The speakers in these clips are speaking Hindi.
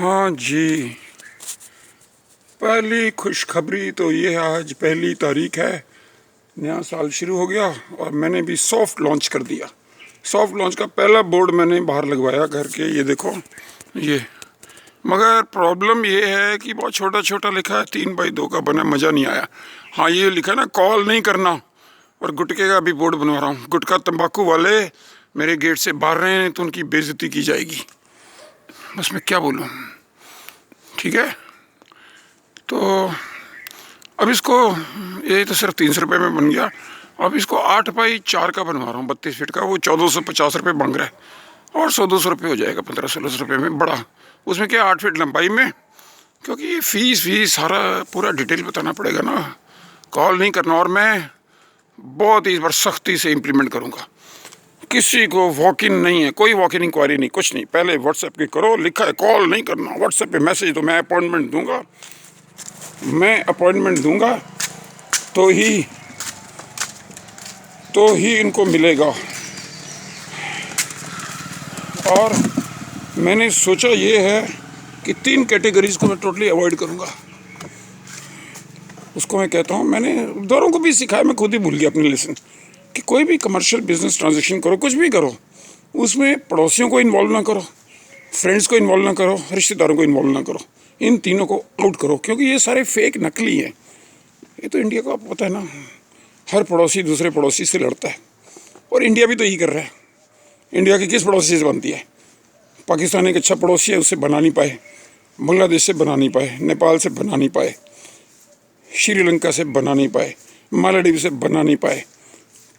हाँ जी, पहली खुशखबरी तो ये है, आज 1 तारीख है, नया साल शुरू हो गया और मैंने भी सॉफ्ट लॉन्च कर दिया। सॉफ्ट लॉन्च का पहला बोर्ड मैंने बाहर लगवाया घर के, ये देखो ये। मगर प्रॉब्लम ये है कि बहुत छोटा छोटा लिखा है, 3x2 का बना, मज़ा नहीं आया। हाँ, ये लिखा ना, कॉल नहीं करना। और गुटखे का भी बोर्ड बनवा रहा हूँ। गुटखा तंबाकू वाले मेरे गेट से बाहर रहे हैं तो उनकी बेइज्जती की जाएगी। बस मैं क्या बोलूँ, ठीक है। तो अब इसको, ये तो सिर्फ 300 रुपये में बन गया। अब इसको 8x4 का बनवा रहा हूँ, 32 फीट का। वो 1450 रुपये मांग रहा है और 100-200 रुपये हो जाएगा, 1500-1600 रुपये में बड़ा। उसमें क्या 8 फीट लंबाई में, क्योंकि ये फीस सारा पूरा डिटेल बताना पड़ेगा ना। कॉल नहीं करना, और मैं बहुत ही इस बार सख्ती से इम्प्लीमेंट करूँगा। किसी को वॉक इन नहीं है, कोई वॉक इन इंक्वायरी नहीं, कुछ नहीं। पहले व्हाट्सएप की करो, लिखा है कॉल नहीं करना। व्हाट्सएप पे मैसेज दो, मैं अपॉइंटमेंट दूंगा, मैं अपॉइंटमेंट दूंगा तो ही इनको मिलेगा। और मैंने सोचा ये है कि 3 कैटेगरीज को मैं टोटली अवॉइड करूंगा। उसको मैं कहता हूँ, मैंने दोनों को भी सिखाया, मैं खुद ही भूल गया अपने लेसन, कि कोई भी कमर्शियल बिजनेस ट्रांजेक्शन करो, कुछ भी करो, उसमें पड़ोसियों को इन्वॉल्व ना करो, फ्रेंड्स को इन्वॉल्व ना करो, रिश्तेदारों को इन्वॉल्व ना करो। इन तीनों को आउट करो, क्योंकि ये सारे फेक, नकली हैं। ये तो इंडिया को आपको पता है ना, हर पड़ोसी दूसरे पड़ोसी से लड़ता है, और इंडिया भी तो यही कर रहा है। इंडिया की किस पड़ोसी से बनती है? पाकिस्तान एक अच्छा पड़ोसी है, उससे बना नहीं पाए, बांग्लादेश से बना नहीं पाए, नेपाल से बना नहीं पाए, श्रीलंका से बना नहीं पाए, मालदीव से बना नहीं पाए।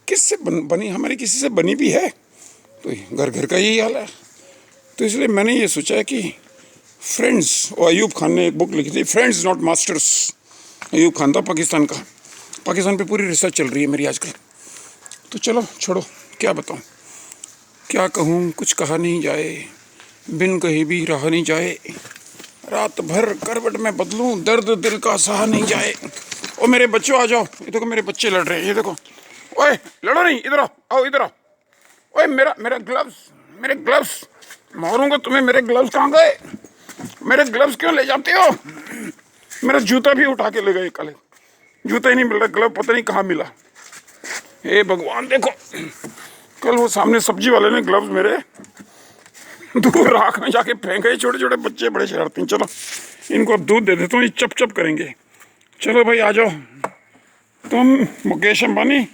किससे बनी? हमारी किसी से बनी भी है? तो घर घर का यही हाल है। तो इसलिए मैंने ये सोचा है कि फ्रेंड्स, और अयूब खान ने एक बुक लिखी थी, friends not masters. Ayub Khan था पाकिस्तान का। पाकिस्तान पे पूरी रिसर्च चल रही है मेरी आजकल। तो चलो छोड़ो, क्या बताऊँ, क्या कहूँ, कुछ कहा नहीं जाए, बिन कहीं भी रहा नहीं जाए, रात भर करवट में बदलूं, दर्द दिल का सहा नहीं जाए। ओ मेरे बच्चों आ जाओ, ये देखो मेरे बच्चे लड़ रहे हैं, ये देखो। ओए लड़ो नहीं, इधर आओ, आओ इधर आओ। ओए मेरा ग्लव्स, मेरे ग्लव्स, मारूंगा तुम्हें। मेरे ग्लव्स कहाँ गए? मेरे ग्लव्स क्यों ले जाते हो? मेरा जूता भी उठा के ले गए कल, जूता ही नहीं मिल रहा, ग्लव पता नहीं कहाँ मिला। हे भगवान, देखो कल वो सामने सब्जी वाले ने ग्लव्स मेरे दूर राख में जाके फेंक गए। छोटे छोटे बच्चे बड़े शरारती हैं। चलो इनको अब दूध दे देता हूँ, ये चप चप करेंगे। चलो भाई आ जाओ, तुम मुकेश अंबानी,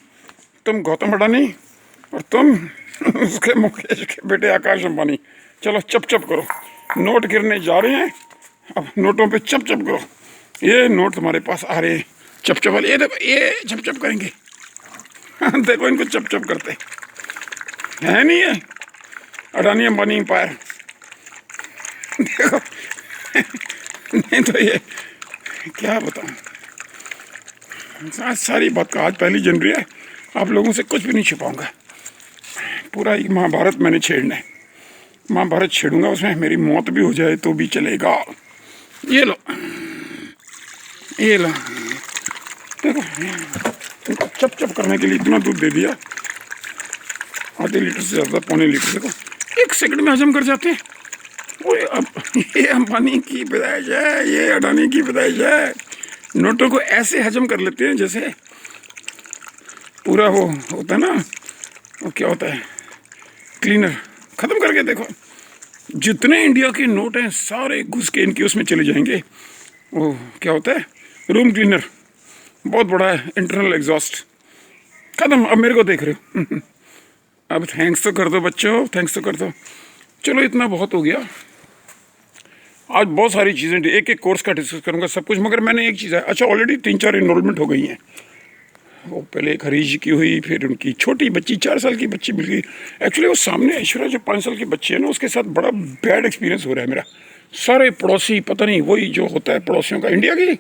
तुम गौतम अडानी, और तुम उसके मुकेश के बेटे आकाश अंबानी। चलो चप चप करो, नोट गिरने जा रहे हैं, अब नोटों पे चप चप करो। ये नोट तुम्हारे पास आ रहे हैं, चप चप वाले, ये देखो, ये चप चप करेंगे। देखो इनको चप चप करते है नहीं है, अडानी अंबानी एम्पायर। देखो नहीं तो ये क्या बताऊँ, सारी बात का, आज 1 जनवरी है, आप लोगों से कुछ भी नहीं छिपाऊंगा। पूरा एक महाभारत मैंने छेड़ना है, महाभारत छेड़ूंगा, उसमें मेरी मौत भी हो जाए तो भी चलेगा। ये लो, ये लो, देखो इनको चप चप करने के लिए इतना दूध दे दिया, आधे लीटर से ज़्यादा, पौने लीटर। देखो 1 सेकंड में हजम कर जाते हैं। वो अब ये अंबानी की पैदाइश है, ये अडानी की पैदाइश है। नोटों को ऐसे हजम कर लेते हैं जैसे पूरा वो होता है ना, वो क्या होता है, क्लीनर। ख़त्म करके देखो, जितने इंडिया के नोट हैं सारे घुस के इनके उसमें चले जाएंगे। वो क्या होता है, रूम क्लीनर, बहुत बड़ा है, इंटरनल एग्जॉस्ट। ख़त्म। अब मेरे को देख रहे हो। अब थैंक्स तो कर दो बच्चों, थैंक्स तो कर दो। चलो इतना बहुत हो गया। आज बहुत सारी चीज़ें, एक एक कोर्स का डिस्कस करूँगा सब कुछ। मगर मैंने एक चीज़ है, अच्छा ऑलरेडी 3-4 इनरोलमेंट हो गई हैं। वो पहले एक हरीश की हुई, फिर उनकी छोटी बच्ची 4 साल की बच्ची मिल गई। एक्चुअली वो सामने ऐश्वर्या जो 5 साल की बच्ची है ना, उसके साथ बड़ा बैड एक्सपीरियंस हो रहा है मेरा। सारे पड़ोसी, पता नहीं वही जो होता है पड़ोसियों का इंडिया की।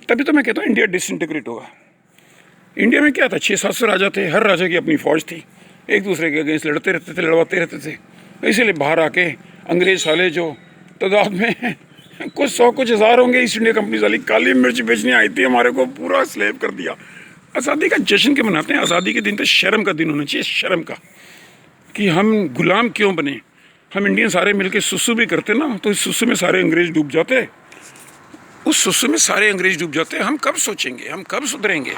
तभी तो मैं कहता हूँ इंडिया डिसइंटीग्रेट होगा। इंडिया में क्या था, 600-700 राजा थे, हर राजा की अपनी फ़ौज थी, एक दूसरे के अगेंस्ट लड़ते रहते थे, लड़वाते रहते थे। इसीलिए बाहर आके अंग्रेज़ साले जो तादाद में कुछ 100 कुछ हज़ार होंगे, ईस्ट इंडिया कंपनी वाली काली मिर्च बेचने आई थी, हमारे को पूरा स्लेव कर दिया। आज़ादी का जश्न क्यों मनाते हैं? आज़ादी के दिन तो शर्म का दिन होना चाहिए, शर्म का, कि हम गुलाम क्यों बने। हम इंडियन सारे मिलके सुसु भी करते ना, तो इस सुसु में सारे अंग्रेज डूब जाते, उस सुसु में सारे अंग्रेज डूब जाते। हम कब सोचेंगे, हम कब सुधरेंगे,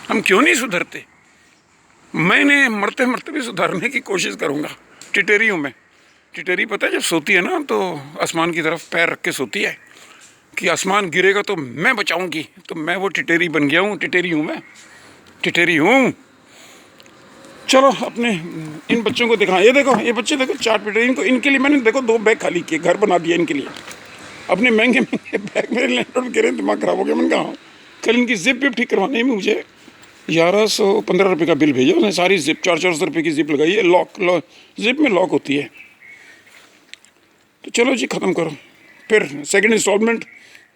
हम क्यों नहीं सुधरते? मैंने मरते मरते भी सुधारने की कोशिश करूँगा। टिटेरी हूँ मैं। टिटेरी पता है जब सोती है ना तो आसमान की तरफ पैर रख के सोती है कि आसमान गिरेगा तो मैं बचाऊंगी। तो मैं वो टिटेरी बन गया हूँ, टिटेरी हूँ मैं, टिटेरी हूँ। चलो अपने इन बच्चों को दिखा, ये देखो ये बच्चे देखो चाट पिटेरी, इनको इनके लिए मैंने देखो 2 बैग खाली किए, घर बना दिया इनके लिए। अपने महंगे महंगे बैग मेरे लैंडलॉर्ड कह रहे हैं दिमाग खराब हो गया। मैंने कहा कल इनकी जिप विप ठीक करवाने में मुझे 1115 रुपये का बिल भेजा। उसने सारी जिप 400 रुपये की जिप लगाई है, लॉक जिप में लॉक होती है। तो चलो जी ख़त्म करो, फिर सेकंड इंस्टॉलमेंट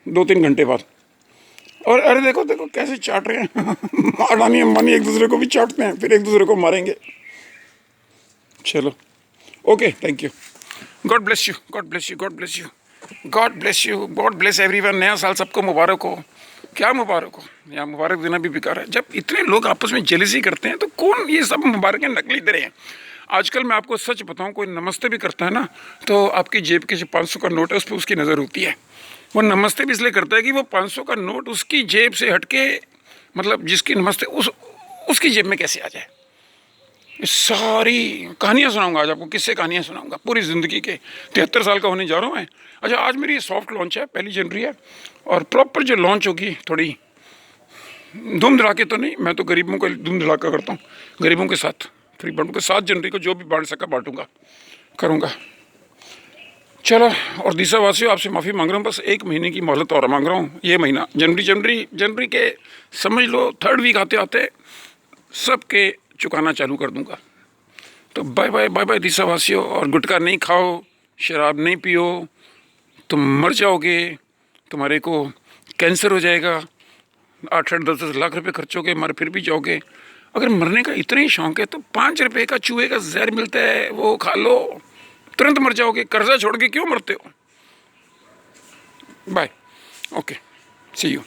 2-3 घंटे बाद। और अरे देखो देखो कैसे चाट रहे हैं अडानी अंबानी एक दूसरे को भी चाटते हैं, फिर एक दूसरे को मारेंगे। चलो okay, thank you, God bless you, God bless you, God bless you, God bless you, God bless everyone. नया साल सबको मुबारक हो। क्या मुबारक हो, यहाँ मुबारक देना भी बेकार है। जब इतने लोग आपस में जेलसी करते हैं तो कौन ये सब मुबारकें नकली दे रहे हैं। आजकल मैं आपको सच बताऊं, कोई नमस्ते भी करता है ना तो आपकी जेब के जो 500 का नोट है उस पर उसकी नज़र होती है। वो नमस्ते भी इसलिए करता है कि वो 500 का नोट उसकी जेब से हटके, मतलब जिसकी नमस्ते उसकी जेब में कैसे आ जाए। ये सारी कहानियाँ सुनाऊंगा आज आपको, किससे कहानियाँ सुनाऊंगा पूरी ज़िंदगी के। 73 साल का होने जा रहा हूँ मैं। अच्छा, आज मेरी सॉफ्ट लॉन्च है, 1 जनवरी है, और प्रॉपर जो लॉन्च होगी थोड़ी धूम धड़ाके तो नहीं, मैं तो गरीबों को धूम धड़ाका करता हूँ, गरीबों के साथ फ्री बांटूंगा। 7 जनवरी को जो भी बांट सका बांटूंगा, करूँगा। चलो, और देशवासियों आपसे माफ़ी मांग रहा हूँ, बस 1 महीने की मोहलत और मांग रहा हूँ। ये महीना जनवरी के समझ लो 3rd वीक आते आते सब के चुकाना चालू कर दूंगा। तो बाय बाय बाय बाय देशवासियों। और गुटखा नहीं खाओ, शराब नहीं पियो, तुम मर जाओगे, तुम्हारे को कैंसर हो जाएगा, 8-8 10-10 लाख रुपए खर्च होगे, मर फिर भी जाओगे। अगर मरने का इतना ही शौक है तो 5 रुपये का चूहे का जहर मिलता है, वो खा लो, तुरंत मर जाओगे। कर्जा छोड़ के क्यों मरते हो? Bye, okay, see you.